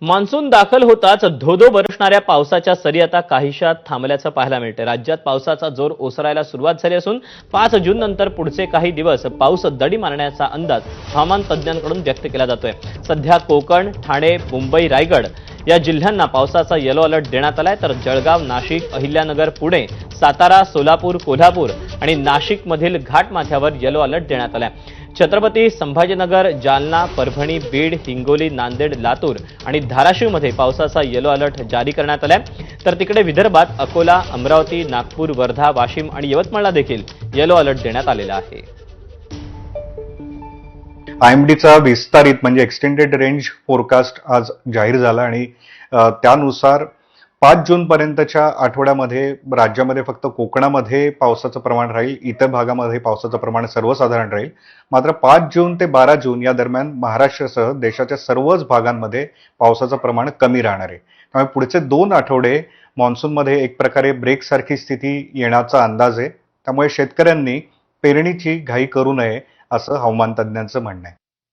Monsoon दाखल होताच धोधो बरसणाऱ्या पावसाच्या सरी आता काहीशा थांबल्याचं पाहायला मिळते। राज्यात पावसाचा जोर ओसरायला सुरुवात झाली असून 5 जून नंतर पुढचे काही दिवस पाऊस दडी मारण्याचा अंदाज हवामान तज्ज्ञांकडून व्यक्त केला जातोय। सध्या कोकण, ठाणे, मुंबई, रायगड या जिल्ह्यांना पावसाचा येलो अलर्ट देण्यात आलाय, तर जळगाव, नाशिक, अहिल्यानगर, पुणे, सातारा, सोलापूर, कोल्हापूर आणि नाशिकमधील घाटमाथ्यावर येलो अलर्ट देण्यात आलाय। छत्रपती संभाजीनगर, जालना, परभणी, बीड, हिंगोली, नांदेड, लातूर आणि धाराशिवमध्ये पावसाचा येलो अलर्ट जारी करण्यात आलाय। तर तिकडे विदर्भात अकोला, अमरावती, नागपूर, वर्धा, वाशिम आणि यवतमाळला देखील येलो अलर्ट देण्यात आलेला आहे। आयएमडीचा विस्तारित म्हणजे एक्सटेंडेड रेंज फोरकास्ट आज जाहीर झाला आणि त्यानुसार 5 जून पर्यंतच्या आठवड्यामध्ये राज्यामध्ये फक्त कोकणामध्ये पावसाचं प्रमाण राहील, इतर भागामध्ये पावसाचं प्रमाण सर्वसाधारण राहील। मात्र 5 जून ते 12 जून या दरम्यान महाराष्ट्रासह देशाच्या सर्वच भागांमध्ये पावसाचं प्रमाण कमी राहणार आहे। त्यामुळे पुढचे 2 आठवडे मान्सूनमध्ये एक प्रकारे ब्रेक सारखी स्थिती येण्याचा अंदाज आहे। त्यामुळे शेतकऱ्यांनी पेरणीची घाई करू नये असं हवामान तज्ज्ञांचं म्हणणं आहे।